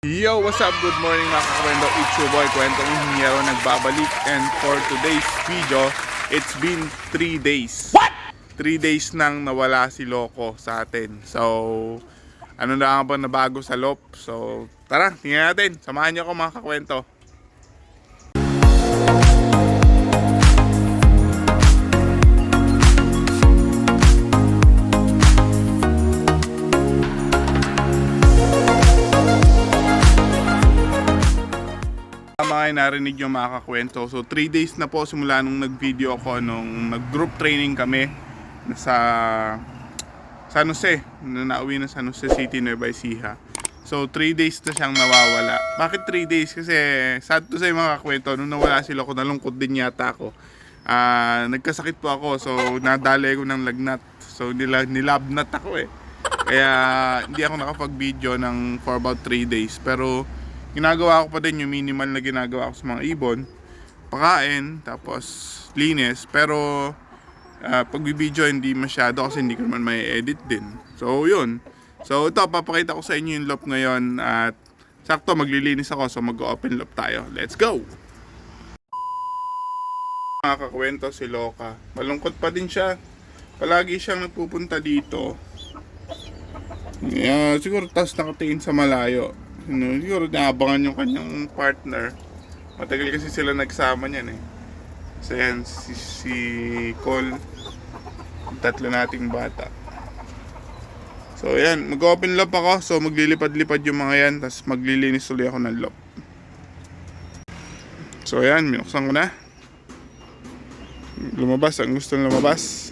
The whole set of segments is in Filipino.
Yo, what's up? Good morning mga kakwento. It's your boy, Kwentong Inhinyero, nagbabalik. And for today's video, it's been 3 days. What? 3 days nang nawala si Loco sa atin. So, ano na nga ba nabago sa loob? So, tara, tingnan natin. Samahan niyo ako mga kakwento. Mga narinig yung mga kakwento. So 3 days na po simula nung nag-video ako nung nag-group training kami sa San Jose, na nauwi na San Jose City, Nueva Ecija. So 3 days na siyang nawawala. Bakit 3 days? Kasi sad to say mga kakwento, nung nawala sila ako, nalungkot din yata ako. Nagkasakit po ako, so nadali ko ng lagnat. So nilabnat ako eh. Kaya hindi ako nakapag-video for about 3 days. Pero ginagawa ko pa din yung minimal na ginagawa ko sa mga ibon, pakain, tapos linis. Pero pag-video hindi masyado kasi hindi ko naman may edit din. So yun. So ito, papakita ko sa inyo yung loop ngayon. At sakto maglilinis ako, so mag-open loop tayo. Let's go! Mga kakwento, si Loca, malungkot pa din siya. Palagi siyang nagpupunta dito. Siguro tas nakatingin sa malayo. Siguro naabangan yung kanyang partner. Matagal kasi sila nagsama niyan eh. So yan, si Cole, tatlo nating bata. So yan, mag-open loop ako. So maglilipad-lipad yung mga yan, tapos maglilinis ulit ako ng loop. So yan, minuksan ko na. Lumabas, ang gusto lumabas.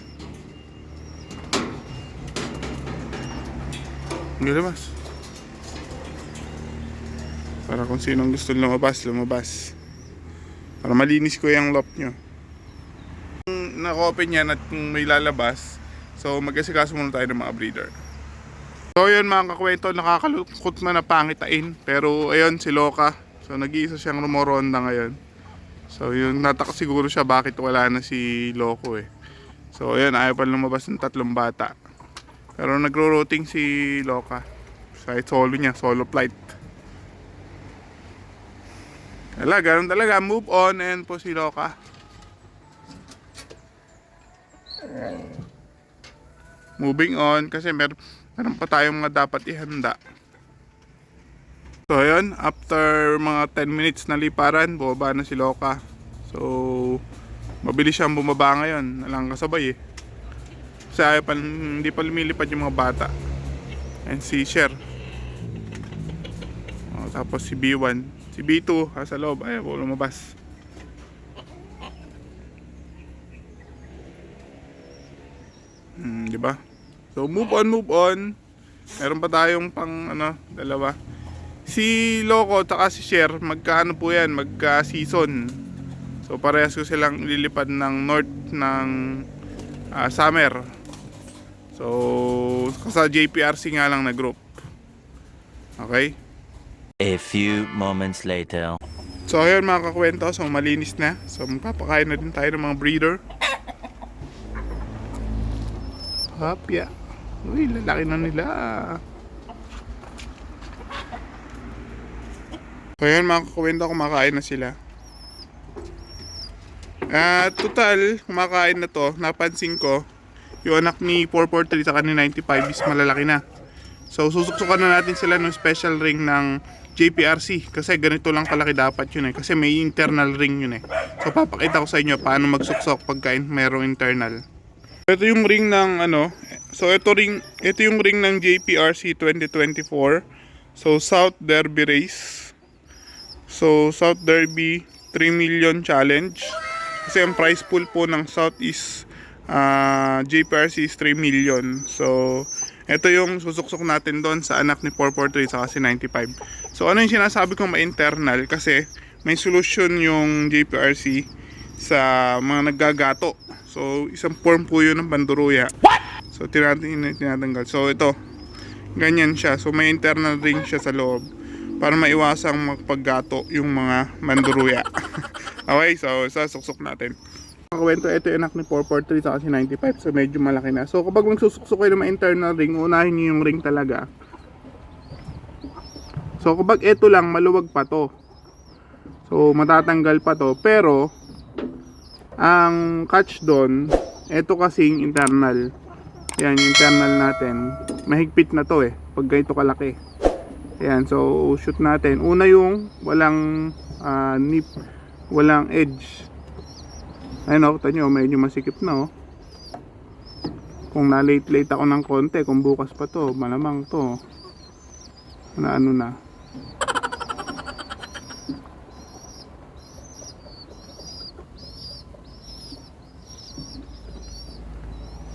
Lumabas. Para kung sinong gusto lumabas. Para malinis ko yung loop nyo. Kung naka-open yan at kung may lalabas, so mag-asikaso muna tayo ng mga breeder. So yun mga kakwento, nakakalungkot man na pangitain. Pero ayun, si Loca. So nag-iisa siyang rumoronda ngayon. So yun, nataka siguro siya bakit wala na si Loco eh. So ayun, ayaw pa lumabas ng 3 bata. Pero nagro-routing si Loca. So solo niya, solo flight. Ganun talaga, move on and po si Loca. Moving on kasi meron pa tayong mga dapat ihanda. So ayun, after mga 10 minutes na liparan, bumaba na si Loca. So mabilis siyang bumaba ngayon, nalang kasabay eh. Kasi hindi pa lumilipad yung mga bata. And si Sher. Tapos si B1. Si B2 sa loob, ayaw po lumabas. Diba? So move on. Meron pa tayong pang dalawa. Si Loco at si Sher, magkaano po yan, magka-season. So parehas ko silang lilipad ng north ng summer. So sa JPRC nga lang na group. Okay? A few moments later. So ayun mga kakwento, so malinis na. So magpapakain na din tayo ng mga breeder. Hapya. Uy, lalaki na nila. So ayun mga kakwento, kumakain na sila. Total, kumakain na to. Napansin ko, yung anak ni 443 sa ni 95 is malalaki na. So susuksukan na natin sila ng special ring ng JPRC kasi ganito lang kalaki dapat yun eh, kasi may internal ring yun eh. So papakita ko sa inyo paano magsuksok pagka merong internal. Ito yung ring ng so ito yung ring ng JPRC 2024. So South Derby race. So South Derby 3 million challenge. Kasi ang prize pool po ng South is JPRC is 3 million. So ito yung susuksok natin doon sa anak ni 443 saka si 95. So ano yung sinasabi kong ma-internal? Kasi may solusyon yung JPRC sa mga naggagato. So isang form po yun ng banduruya. So tinatanggal. So ito, ganyan siya. So may internal ring siya sa loob para maiwasang magpaggato yung mga banduruya. Okay, so susuksok natin. Kakwento, ito yung anak ni 443 sa kasi 95, so medyo malaki na. So kapag magsusuksok kayo ng mga internal ring, unahin nyo yung ring talaga. So kapag ito lang, maluwag pa to. So matatanggal pa to. Pero ang catch doon, ito kasing internal. Yan, yung internal natin. Mahigpit na to pag ganito kalaki. Ayan, so shoot natin. Una yung walang nip, walang edge. Ayun o, kita nyo, medyo masikip na Kung na-late ako ng konti, kung bukas pa to, malamang to na ano na.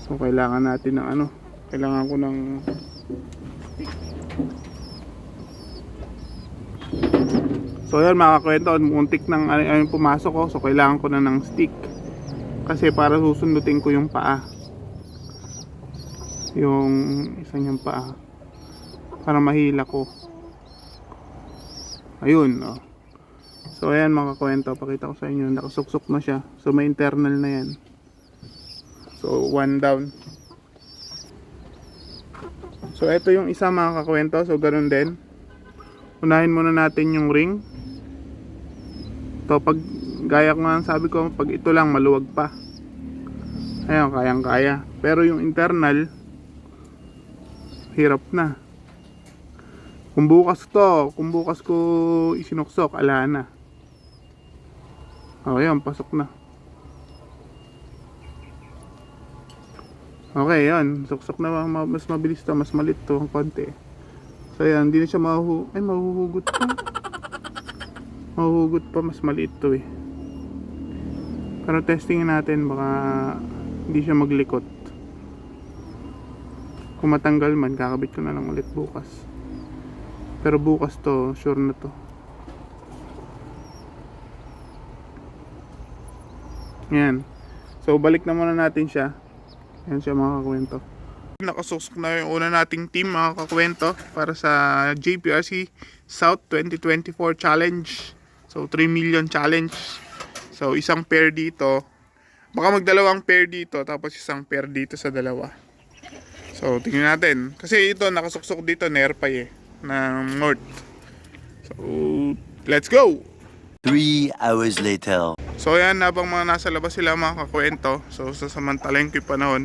So kailangan natin ng ano, kailangan ko ng so yan mga kakwento, muntik ng ano pumasok so kailangan ko na ng stick kasi para susundutin ko yung paa, yung isa niyang paa para mahila ko. Ayun so ayan mga kakwento, pakita ko sa inyo, nakasuksok na siya, so may internal na yan. So one down. So ito yung isa mga kakwento, so ganun din. Unahin muna natin yung ring. To pag gaya ko nga sabi ko, pag ito lang maluwag pa. Ayun, kayang kaya. Pero yung internal hirap na. Kung bukas ko isinuksok, ala na. Ayun, pasok na. Okay, yun. Suksok na, mas mabilis to, mas malit to ang konti. So yan, hindi na siya mahuhugot pa. Mahuhugot pa, mas maliit to Pero testingin natin, baka hindi siya maglikot. Kung matanggal man, kakabit ko na lang ulit bukas. Pero bukas to, sure na to. Yan. So balik na muna natin siya. Yan siya mga kakwento. Nakasusok na yung una nating team mga kakwento para sa JPRC South 2024 Challenge. So 3 million challenge. So isang pair dito. Baka magdalawang pair dito tapos isang pair dito sa dalawa. So tingnan natin. Kasi ito nakasuksok dito Nerpay ng North. So let's go! 3 hours later. So yan, habang mga nasa labas sila mga kakwento, so sasamantalayin ko yung panahon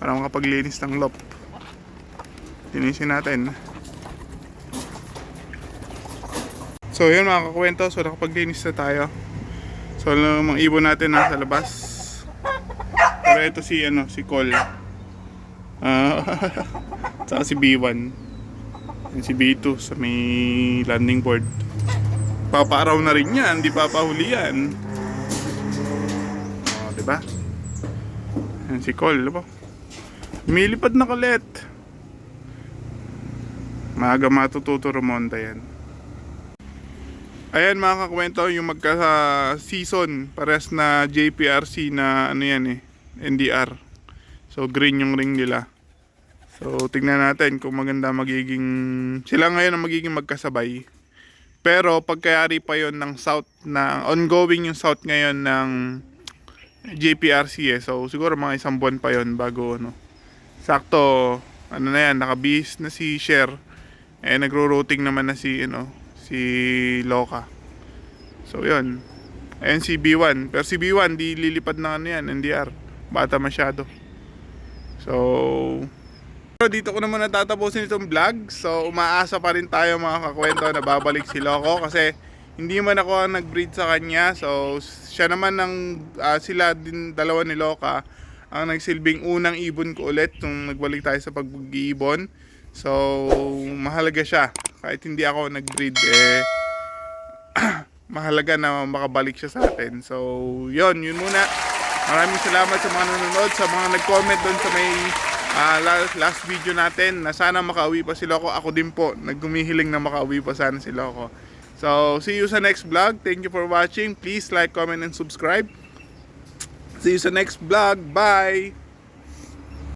para makapaglinis ng lop. Linisin natin. So yun mga kakwento, so nakapaglinis na tayo. So mga ibon natin nasa labas. Pero ito si Cole. Saka si B1. Yan si B2 sa may landing board. Papaaraw na rin yan, di papahuli yan. Diba? Yan si Cole, diba? Milipad na kulit. Maaga matututo rumonda yan. Ayan mga kakwento, yung magka-season parehas na JPRC na NDR. So green yung ring nila. So tingnan natin kung maganda magiging, sila ngayon ang magiging magkasabay. Pero pagkayari pa yon ng South, na ongoing yung South ngayon ng JPRC So siguro mga isang buwan pa yon bago sakto na yan, nakabihis na si Sher. Nagro-routing naman na si Loka. So yun. Ayan si B1. Pero si B1 di lilipad na yan, NDR. Bata masyado. So dito ko naman natatapusin itong vlog. So umaasa pa rin tayo mga kakwento na babalik si Loco kasi hindi man ako ang nag-breed sa kanya. So siya naman sila din dalawa ni Loca ang nagsilbing unang ibon ko ulit nung nagbalik tayo sa pag-iibon. So mahalaga siya. Kahit hindi ako nag-breed mahalaga na makabalik siya sa atin. So yun muna. Maraming salamat sa mga nanonood, sa mga nag-comment doon sa may last video natin na sana makauwi pa si Loco. Ako din po, naggumihiling na makauwi pa sana si Loco. So, see you sa next vlog. Thank you for watching. Please like, comment, and subscribe. See you sa next vlog. Bye!